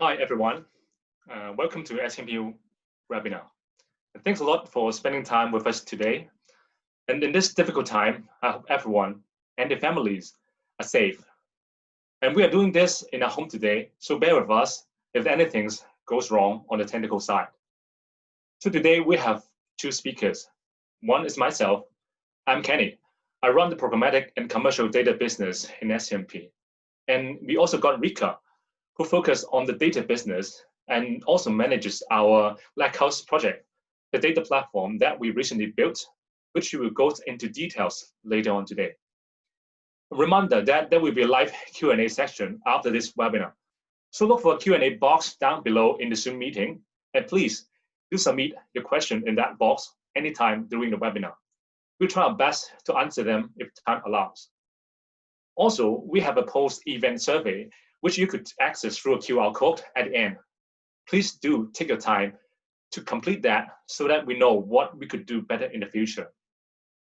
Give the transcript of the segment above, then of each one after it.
Hi, everyone. Welcome to SCMP Webinar. And thanks a lot for spending time with us today. And in this difficult time, I hope everyone and their families are safe. And we are doing this in our home today, so bear with us if anything goes wrong on the technical side. So today we have two speakers. One is myself. I'm Kenny. I run the programmatic and commercial data business in SCMP. And we also got Rika, who focus on the data business and also manages our Lighthouse project, the data platform that we recently built, which we will go into details later on today. A reminder that there will be a live Q&A section after this webinar. So look for a Q&A box down below in the Zoom meeting, and please do submit your question in that box anytime during the webinar. We'll try our best to answer them if time allows. Also, we have a post-event survey which you could access through a QR code at the end. Please do take your time to complete that so that we know what we could do better in the future.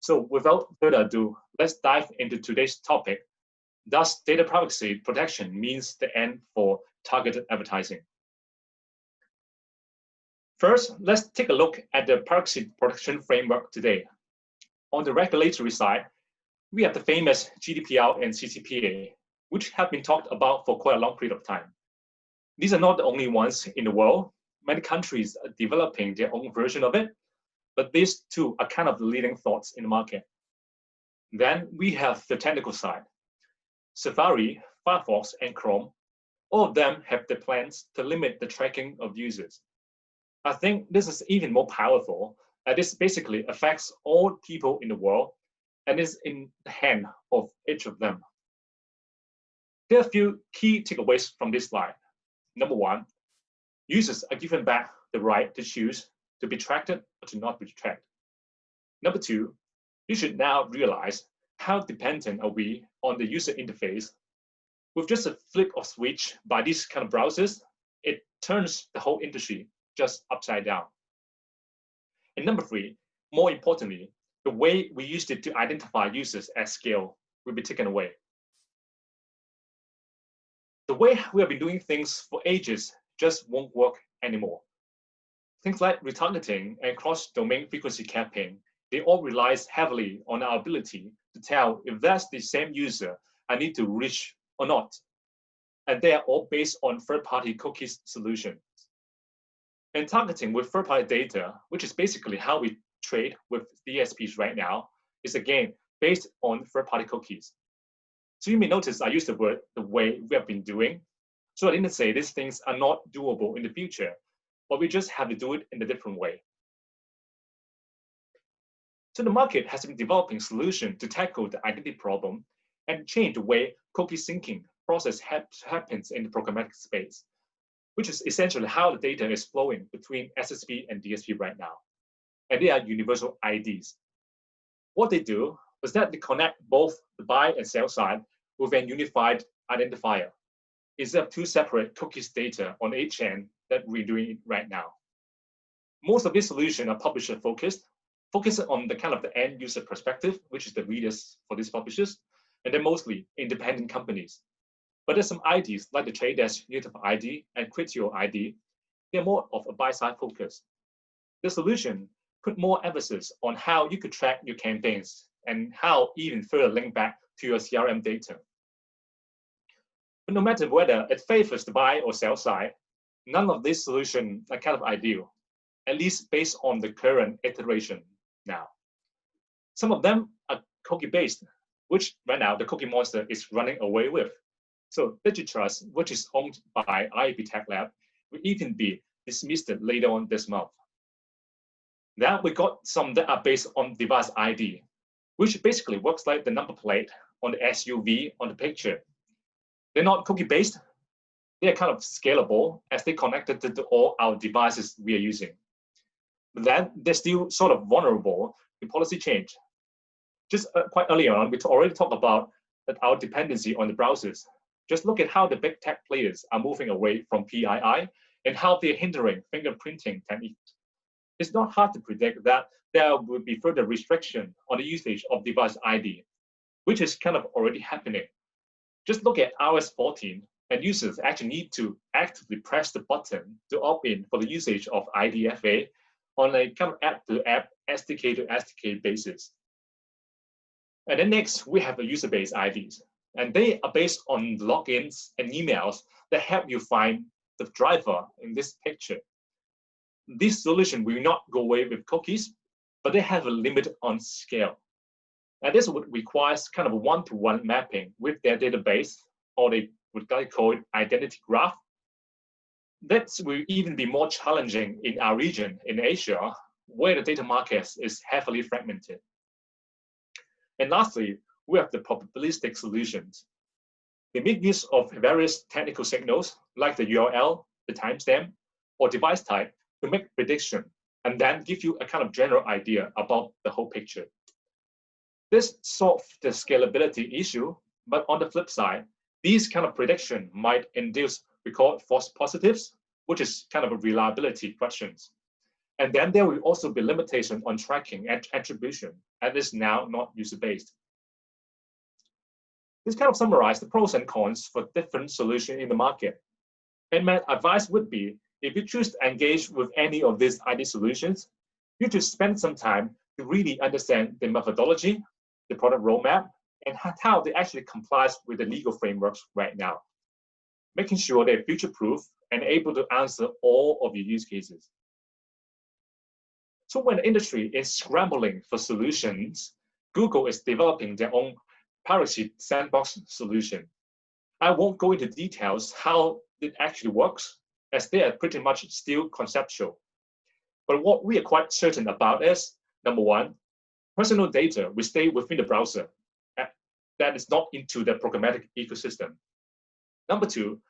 So without further ado, let's dive into today's topic. Does data privacy protection means the end for targeted advertising? First, let's take a look at the privacy protection framework today. On the regulatory side, we have the famous GDPR and CCPA, which have been talked about for quite a long period of time. These are not the only ones in the world. Many countries are developing their own version of it, but these two are kind of the leading thoughts in the market. Then we have the technical side. Safari, Firefox, and Chrome, all of them have the plans to limit the tracking of users. I think this is even more powerful, as this basically affects all people in the world and is in the hand of each of them. There are a few key takeaways from this slide. Number one, users are given back the right to choose to be tracked or to not be tracked. Number two, you should now realize how dependent are we on the user interface. With just a flip of switch by these kind of browsers, it turns the whole industry just upside down. And number three, more importantly, the way we used it to identify users at scale will be taken away. The way we have been doing things for ages just won't work anymore. Things like retargeting and cross-domain frequency capping, they all rely heavily on our ability to tell if that's the same user I need to reach or not. And they are all based on third-party cookies solutions. And targeting with third-party data, which is basically how we trade with DSPs right now, is again based on third-party cookies. So you may notice I used the word the way we have been doing. So I didn't say these things are not doable in the future, but we just have to do it in a different way. So the market has been developing solutions to tackle the identity problem and change the way cookie syncing process happens in the programmatic space, which is essentially how the data is flowing between SSP and DSP right now. And they are universal IDs. What they do is that they connect both the buy and sell side with an unified identifier instead of two separate cookies data on each end that we're doing right now. Most of these solutions are publisher focused on the kind of the end user perspective, which is the readers for these publishers, and they're mostly independent companies. But there's some IDs like the Trade Desk Native ID and Criteo ID. They're more of a buy-side focus. The solution put more emphasis on how you could track your campaigns and how even further link back to your CRM data. But no matter whether it favors the buy or sell side, none of these solutions are kind of ideal, at least based on the current iteration now. Some of them are cookie-based, which right now the cookie monster is running away with. So Digitrust, which is owned by IAP Tech Lab, will even be dismissed later on this month. Then we got some that are based on device ID, which basically works like the number plate on the SUV on the picture. They're not cookie-based. They are kind of scalable as they connected to all our devices we are using. But then they're still sort of vulnerable to policy change. Just quite earlier on, we already talked about our dependency on the browsers. Just look at how the big tech players are moving away from PII and how they're hindering fingerprinting techniques. It's not hard to predict that there will be further restriction on the usage of device ID, which is kind of already happening. Just look at iOS 14 and users actually need to actively press the button to opt in for the usage of IDFA on a kind of app-to-app, SDK-to-SDK basis. And then next, we have the user-based IDs. And they are based on logins and emails that help you find the driver in this picture. This solution will not go away with cookies, but they have a limit on scale. And this would require kind of a one-to-one mapping with their database, or they would call it identity graph. That will even be more challenging in our region in Asia, where the data market is heavily fragmented. And lastly, we have the probabilistic solutions. They make use of various technical signals like the URL, the timestamp, or device type to make prediction, and then give you a kind of general idea about the whole picture. This solves the scalability issue, but on the flip side, these kind of prediction might induce we call it false positives, which is kind of a reliability questions. And then there will also be limitation on tracking and attribution, and is now not user-based. This kind of summarizes the pros and cons for different solutions in the market. And my advice would be, if you choose to engage with any of these ID solutions, you should spend some time to really understand the methodology, the product roadmap, and how they actually complies with the legal frameworks right now, making sure they're future-proof and able to answer all of your use cases. So when the industry is scrambling for solutions, Google is developing their own privacy sandbox solution. I won't go into details how it actually works, as they are pretty much still conceptual. But what we are quite certain about is, number one, personal data will stay within the browser. That is not into the programmatic ecosystem. Number two,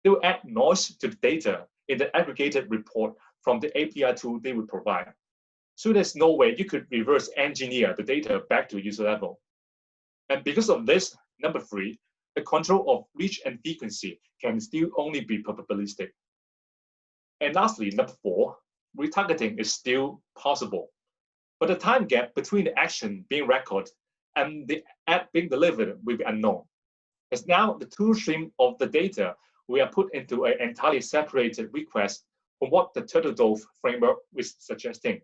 they will add noise to the data in the aggregated report from the API tool they will provide. So there's no way you could reverse engineer the data back to user level. And because of this, number three, the control of reach and frequency can still only be probabilistic. And lastly, number four, retargeting is still possible, but the time gap between the action being recorded and the ad being delivered will be unknown. As now the two stream of the data we are put into an entirely separated request from what the Turtle Dove framework is suggesting.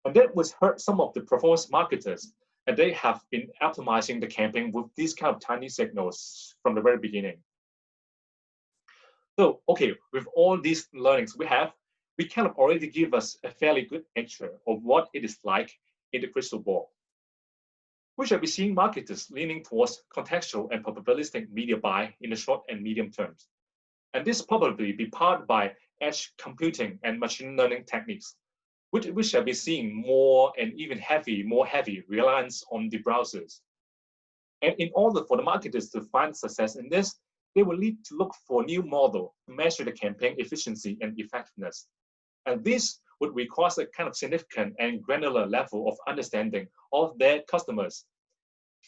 And that was hurt some of the performance marketers, and they have been optimizing the campaign with these kind of tiny signals from the very beginning. So, okay, with all these learnings we have, we kind of already give us a fairly good picture of what it is like in the crystal ball. We shall be seeing marketers leaning towards contextual and probabilistic media buy in the short and medium terms. And this probably be powered by edge computing and machine learning techniques, which we shall be seeing more and even more heavy reliance on the browsers. And in order for the marketers to find success in this, they will need to look for a new model to measure the campaign efficiency and effectiveness. And this would require a kind of significant and granular level of understanding of their customers.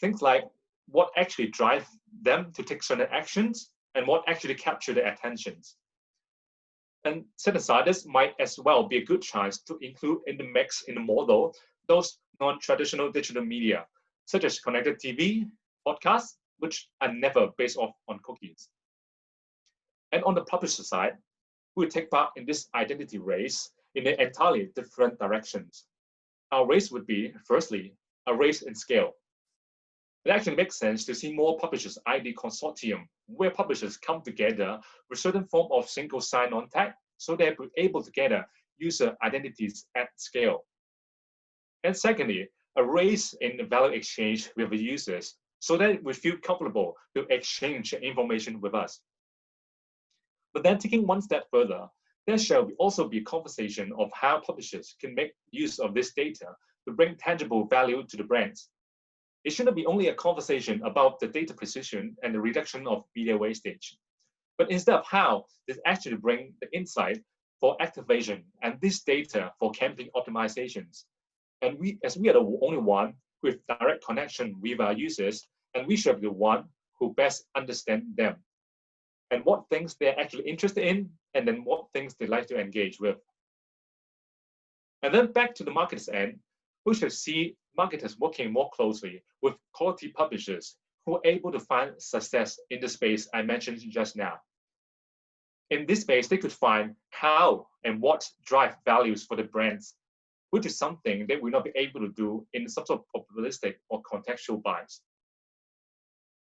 Things like what actually drive them to take certain actions and what actually capture their attentions. And set aside, this might as well be a good chance to include in the mix in the model those non-traditional digital media, such as connected TV, podcasts, which are never based off on cookies. And on the publisher side, we will take part in this identity race in entirely different directions. Our race would be, firstly, a race in scale. It actually makes sense to see more publishers ID consortium, where publishers come together with certain form of single sign-on tag, so they're able to gather user identities at scale. And secondly, a race in the value exchange with the users, so that we feel comfortable to exchange information with us. But then taking one step further, there shall also be a conversation of how publishers can make use of this data to bring tangible value to the brands. It shouldn't be only a conversation about the data precision and the reduction of media wastage, but instead of how this actually bring the insight for activation and this data for campaign optimizations. And as we are the only one with direct connection with our users, and we should be the one who best understand them and what things they're actually interested in, and then what things they like to engage with. And then back to the market's end, we should see marketers working more closely with quality publishers who are able to find success in the space I mentioned just now. In this space, they could find how and what drive values for the brands, which is something they will not be able to do in some sort of probabilistic or contextual bias.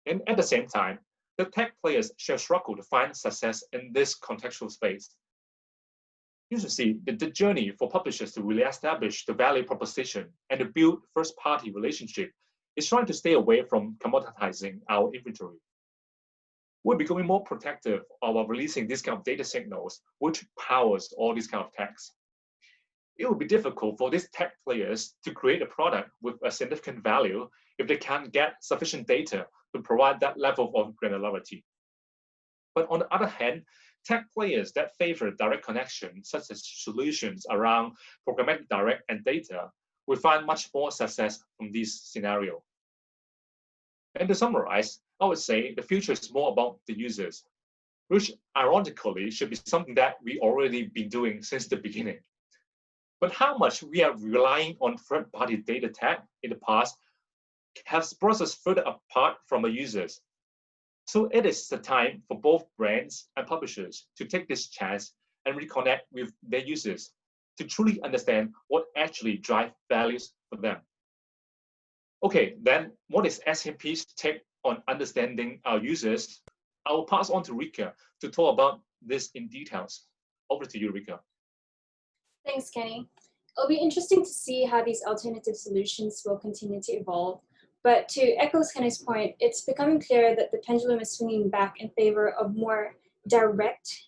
And at the same time, the tech players shall struggle to find success in this contextual space. You should see the journey for publishers to really establish the value proposition and to build first-party relationship is trying to stay away from commoditizing our inventory. We're becoming more protective of releasing these kind of data signals, which powers all these kind of techs. It would be difficult for these tech players to create a product with a significant value if they can't get sufficient data to provide that level of granularity. But on the other hand, tech players that favor direct connection, such as solutions around programmatic direct and data, will find much more success from this scenario. And to summarize, I would say the future is more about the users, which ironically should be something that we already been doing since the beginning. But how much we are relying on third-party data tech in the past has brought us further apart from the users. So it is the time for both brands and publishers to take this chance and reconnect with their users to truly understand what actually drives values for them. Okay, then what is SCMP's take on understanding our users? I will pass on to Rika to talk about this in details. Over to you, Rika. Thanks, Kenny. It'll be interesting to see how these alternative solutions will continue to evolve. But to echo Kenny's point, it's becoming clear that the pendulum is swinging back in favor of more direct,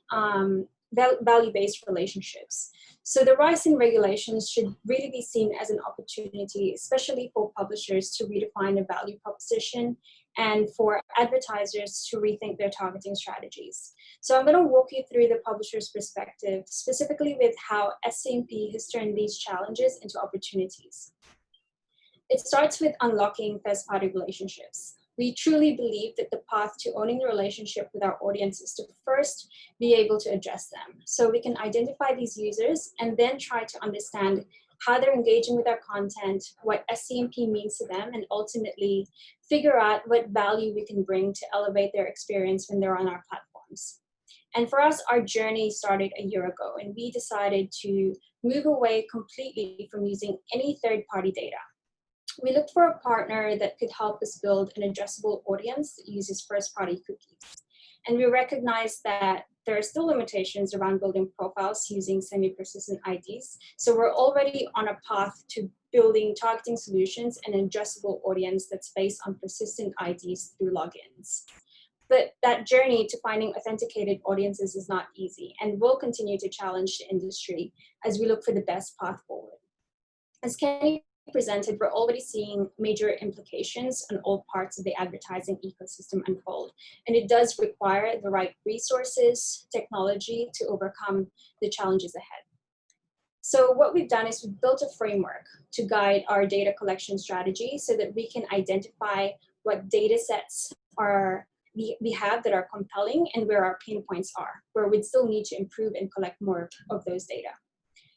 value-based relationships. So the rise in regulations should really be seen as an opportunity, especially for publishers to redefine a value proposition and for advertisers to rethink their targeting strategies. So I'm going to walk you through the publisher's perspective, specifically with how SCMP has turned these challenges into opportunities. It starts with unlocking first-party relationships. We truly believe that the path to owning the relationship with our audience is to first be able to address them. So we can identify these users and then try to understand how they're engaging with our content, what SCMP means to them, and ultimately figure out what value we can bring to elevate their experience when they're on our platforms. And for us, our journey started a year ago, and we decided to move away completely from using any third-party data. We looked for a partner that could help us build an addressable audience that uses first-party cookies. And we recognized that there are still limitations around building profiles using semi-persistent IDs. So we're already on a path to building targeting solutions and an addressable audience that's based on persistent IDs through logins. But that journey to finding authenticated audiences is not easy and will continue to challenge the industry as we look for the best path forward. As Kenny presented, we're already seeing major implications on all parts of the advertising ecosystem unfold. And it does require the right resources, technology to overcome the challenges ahead. So what we've done is we've built a framework to guide our data collection strategy so that we can identify what data sets we have that are compelling and where our pain points are, where we'd still need to improve and collect more of those data.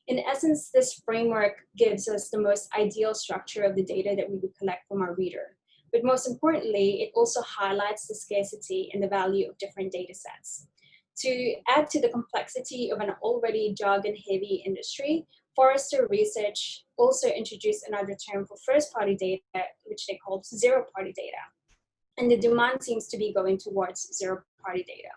In essence, this framework gives us the most ideal structure of the data that we would collect from our reader. But most importantly, it also highlights the scarcity and the value of different data sets. To add to the complexity of an already jargon-heavy industry, Forrester Research also introduced another term for first-party data, which they called zero-party data. And the demand seems to be going towards zero-party data.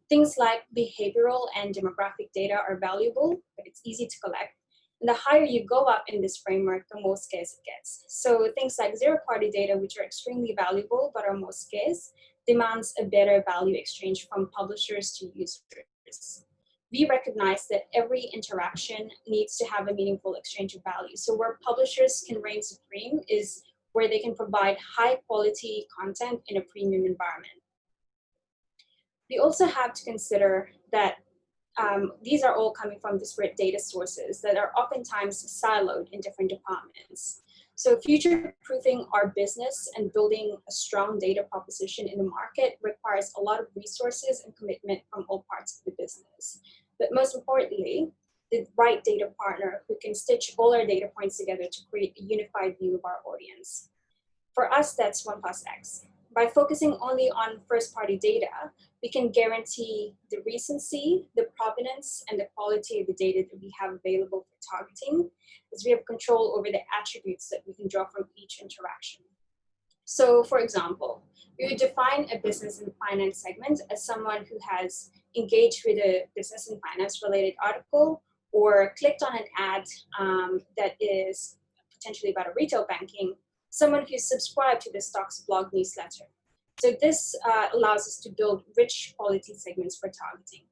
Things like behavioral and demographic data are valuable, but it's easy to collect. And the higher you go up in this framework, the more scarce it gets. So things like zero-party data, which are extremely valuable but are more scarce, demands a better value exchange from publishers to users. We recognize that every interaction needs to have a meaningful exchange of value. So where publishers can reign supreme is where they can provide high-quality content in a premium environment. We also have to consider that these are all coming from disparate data sources that are oftentimes siloed in different departments. So future-proofing our business and building a strong data proposition in the market requires a lot of resources and commitment from all parts of the business. But most importantly, the right data partner who can stitch all our data points together to create a unified view of our audience. For us, that's 1+X. by focusing only on first-party data, we can guarantee the recency, the provenance, and the quality of the data that we have available for targeting, as we have control over the attributes that we can draw from each interaction. So, for example, we would define a business and finance segment as someone who has engaged with a business and finance related article or clicked on an ad that is potentially about a retail banking, someone who's subscribed to the Stocks blog newsletter. So this allows us to build rich quality segments for targeting.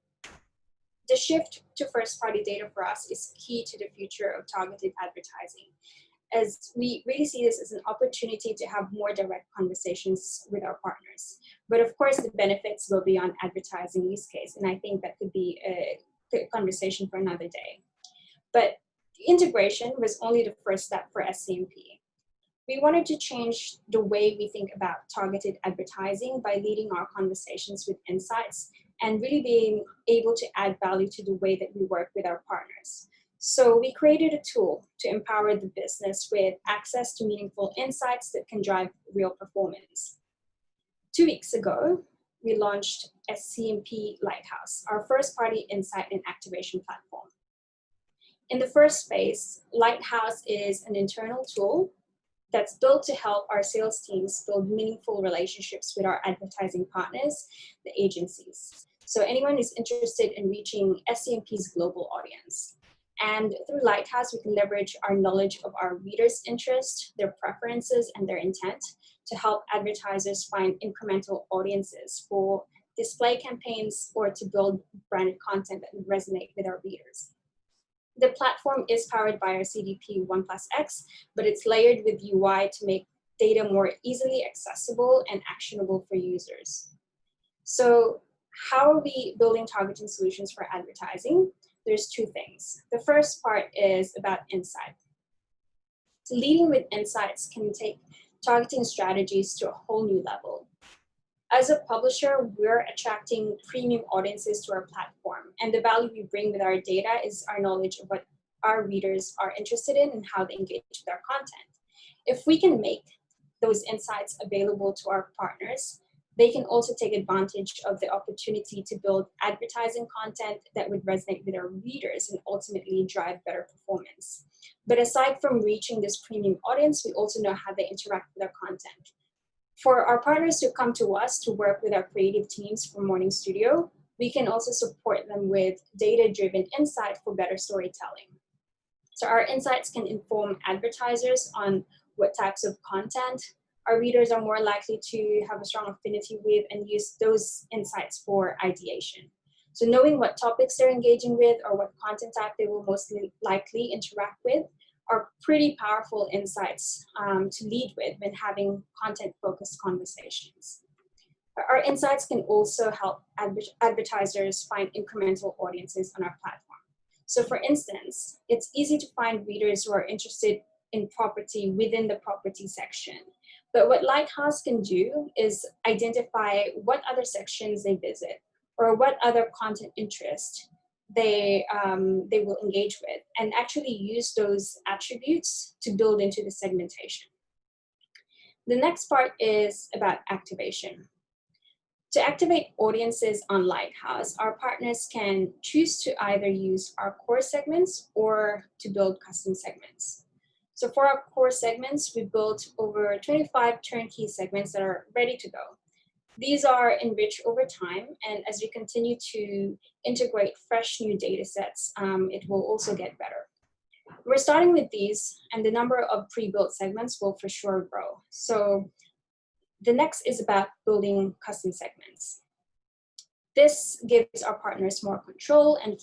The shift to first-party data for us is key to the future of targeted advertising, as we really see this as an opportunity to have more direct conversations with our partners. But of course, the benefits go beyond advertising use case, and I think that could be a conversation for another day. But integration was only the first step for SCMP. We wanted to change the way we think about targeted advertising by leading our conversations with insights and really being able to add value to the way that we work with our partners. So we created a tool to empower the business with access to meaningful insights that can drive real performance. 2 weeks ago, we launched SCMP Lighthouse, our first-party insight and activation platform. In the first phase, Lighthouse is an internal tool that's built to help our sales teams build meaningful relationships with our advertising partners, the agencies. So anyone who's interested in reaching SCMP's global audience. And through Lighthouse, we can leverage our knowledge of our readers' interest, their preferences, and their intent to help advertisers find incremental audiences for display campaigns or to build branded content that would resonate with our readers. The platform is powered by our CDP 1+X, but it's layered with UI to make data more easily accessible and actionable for users. So how are we building targeting solutions for advertising? There's two things. The first part is about insight. So leading with insights can take targeting strategies to a whole new level. As a publisher, we're attracting premium audiences to our platform, and the value we bring with our data is our knowledge of what our readers are interested in and how they engage with our content. If we can make those insights available to our partners, they can also take advantage of the opportunity to build advertising content that would resonate with our readers and ultimately drive better performance. But aside from reaching this premium audience, we also know how they interact with our content. For our partners who come to us to work with our creative teams from Morning Studio, we can also support them with data-driven insight for better storytelling. So our insights can inform advertisers on what types of content our readers are more likely to have a strong affinity with and use those insights for ideation. So knowing what topics they're engaging with or what content type they will most likely interact with are pretty powerful insights to lead with when having content-focused conversations. Our insights can also help advertisers find incremental audiences on our platform. So for instance, it's easy to find readers who are interested in property within the property section. But what Lighthouse can do is identify what other sections they visit or what other content interest they will engage with, and actually use those attributes to build into the segmentation. The next part is about activation. To activate audiences on Lighthouse, our partners can choose to either use our core segments or to build custom segments. So for our core segments, we built over 25 turnkey segments that are ready to go. These are enriched over time, and as we continue to integrate fresh new data sets, it will also get better. We're starting with these, and the number of pre-built segments will for sure grow. So the next is about building custom segments. This gives our partners more control and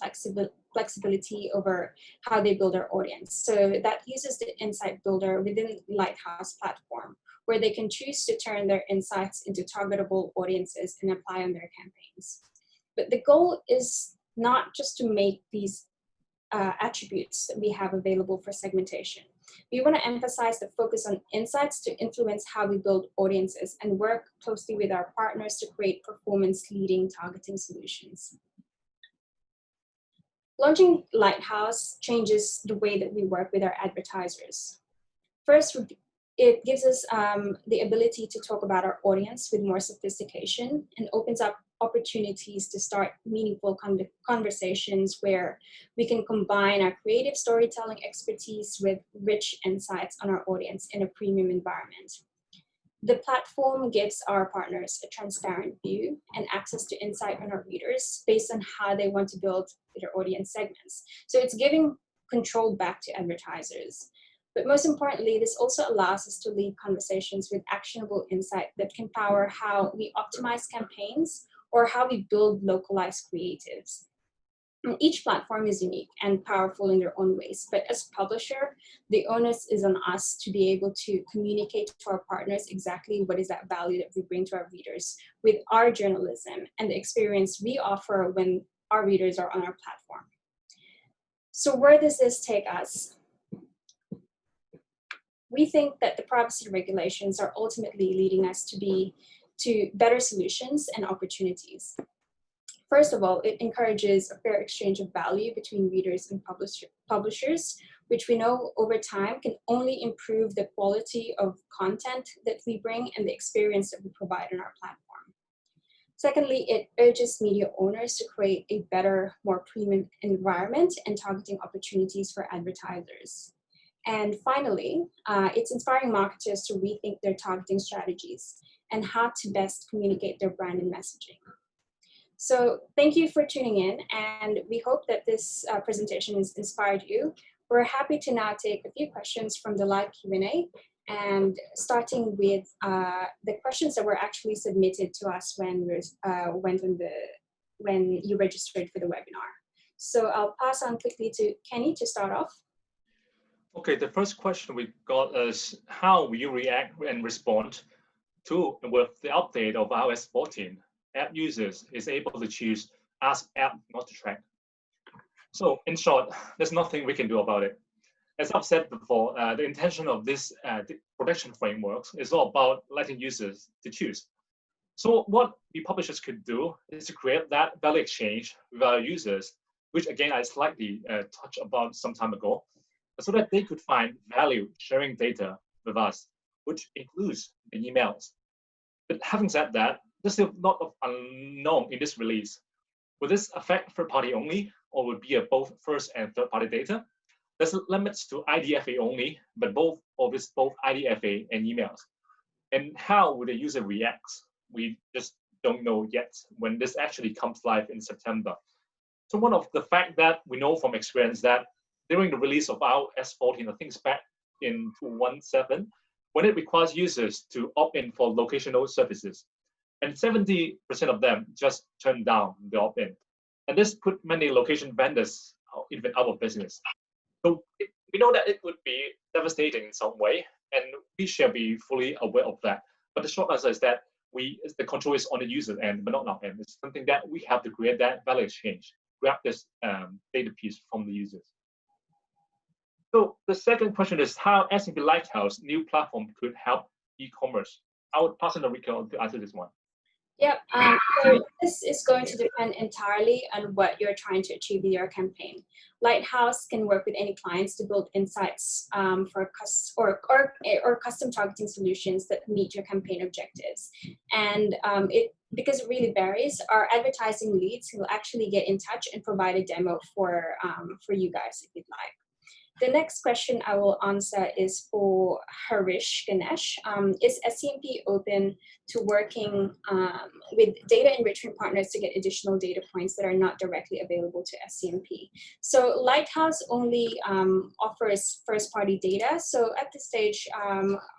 flexibility over how they build their audience. So that uses the Insight Builder within the Lighthouse platform, where they can choose to turn their insights into targetable audiences and apply on their campaigns. But the goal is not just to make these attributes that we have available for segmentation. We want to emphasize the focus on insights to influence how we build audiences and work closely with our partners to create performance-leading targeting solutions. Launching Lighthouse changes the way that we work with our advertisers. First, It gives us the ability to talk about our audience with more sophistication and opens up opportunities to start meaningful conversations where we can combine our creative storytelling expertise with rich insights on our audience in a premium environment. The platform gives our partners a transparent view and access to insight on our readers based on how they want to build their audience segments. So it's giving control back to advertisers. But most importantly, this also allows us to lead conversations with actionable insight that can power how we optimize campaigns or how we build localized creatives. And each platform is unique and powerful in their own ways, but as publisher, the onus is on us to be able to communicate to our partners exactly what is that value that we bring to our readers with our journalism and the experience we offer when our readers are on our platform. So where does this take us? We think that the privacy regulations are ultimately leading us to better solutions and opportunities. First of all, it encourages a fair exchange of value between readers and publishers, which we know over time can only improve the quality of content that we bring and the experience that we provide on our platform. Secondly, it urges media owners to create a better, more premium environment and targeting opportunities for advertisers. And finally, it's inspiring marketers to rethink their targeting strategies and how to best communicate their brand and messaging. So thank you for tuning in, and we hope that this presentation has inspired you. We're happy to now take a few questions from the live Q&A, and starting with the questions that were actually submitted to us when you registered for the webinar. So I'll pass on quickly to Kenny to start off. Okay, the first question we got is how will you react and respond to with the update of iOS 14? App users is able to choose ask app not to track. So in short, there's nothing we can do about it. As I've said before, the intention of this protection frameworks is all about letting users to choose. So what we publishers could do is to create that value exchange with our users, which again I slightly touched about some time ago, so that they could find value sharing data with us, which includes the emails. But having said that, there's still a lot of unknown in this release. Will this affect third party only, or will it be both first and third party data? There's limits to IDFA only, but both IDFA and emails. And how will the user react? We just don't know yet when this actually comes live in September. So one of the fact that we know from experience that during the release of our S14, I think it's back in 2017, when it requires users to opt in for locational services, and 70% of them just turned down the opt-in. And this put many location vendors even out of business. So we know that it would be devastating in some way, and we shall be fully aware of that. But the short answer is that the control is on the user end, but not on our end. It's something that we have to create that value exchange, grab this data piece from the users. So the second question is how SCMP Lighthouse new platform could help e-commerce. I would pass on the Rico to answer this one. Yep, so this is going to depend entirely on what you're trying to achieve with your campaign. Lighthouse can work with any clients to build insights for custom targeting solutions that meet your campaign objectives. And because it really varies, our advertising leads will actually get in touch and provide a demo for you guys if you'd like. The next question I will answer is for Harish Ganesh. Is SCMP open to working with data enrichment partners to get additional data points that are not directly available to SCMP? So Lighthouse only offers first-party data. So at this stage,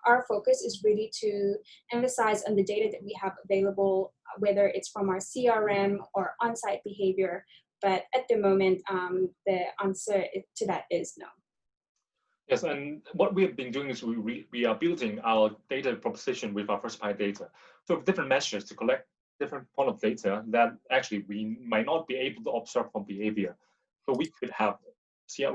our focus is really to emphasize on the data that we have available, whether it's from our CRM or on-site behavior. But at the moment, the answer to that is no. Yes, and what we have been doing is we are building our data proposition with our first-party data. So with different measures to collect different point of data that actually we might not be able to observe from behavior. So we could have,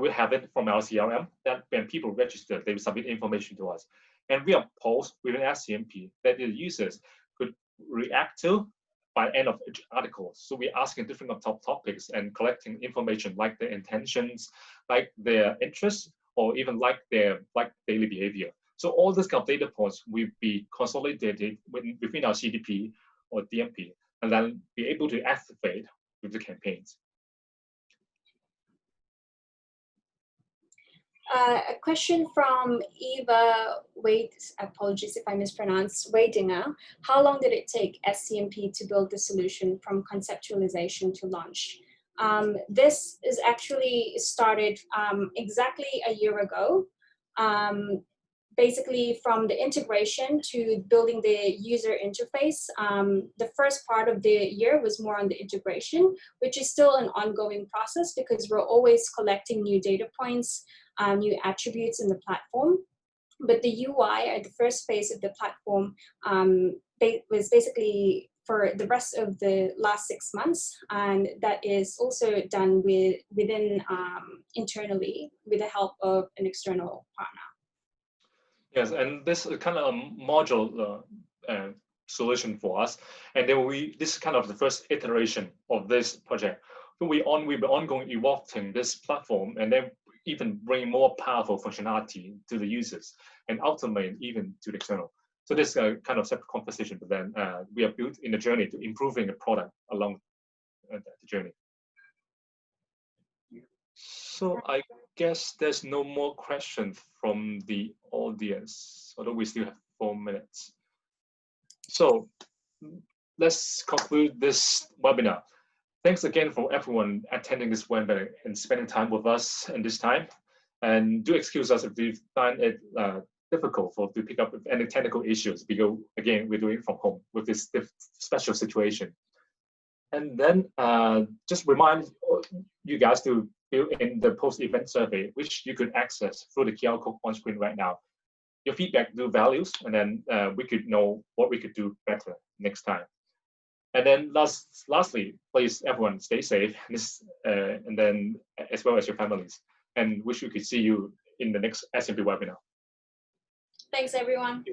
we have it from our CRM that when people register, they will submit information to us. And we have polls within SCMP that the users could react to by the end of each article. So we're asking different top topics and collecting information like their intentions, like their interests, or even like their daily behavior. So all these kind of data points will be consolidated within our CDP or DMP, and then be able to activate with the campaigns. A question from Eva Wade, apologies if I mispronounce, Wadinger. How long did it take SCMP to build the solution from conceptualization to launch? This is actually started exactly a year ago. Basically from the integration to building the user interface. The first part of the year was more on the integration, which is still an ongoing process because we're always collecting new data points, new attributes in the platform. But the UI, or the first phase of the platform, was basically for the rest of the last 6 months, and that is also done within internally with the help of an external partner. Yes, and this is kind of a module solution for us, and then this is kind of the first iteration of this project. So we'll be ongoing evolving this platform, and then even bring more powerful functionality to the users, and ultimately even to the external. So this is a kind of separate conversation, but then we are built in the journey to improving the product along the journey. So I guess there's no more questions from the audience, although we still have 4 minutes. So let's conclude this webinar. Thanks again for everyone attending this webinar and spending time with us in this time. And do excuse us if we find it difficult to pick up any technical issues, because again, we're doing it from home with this special situation. And then just remind you guys to fill in the post-event survey, which you could access through the QR code on screen right now. Your feedback do values, and then we could know what we could do better next time. And then lastly, please everyone stay safe, and then as well as your families. And wish we could see you in the next SCMP webinar. Thanks everyone.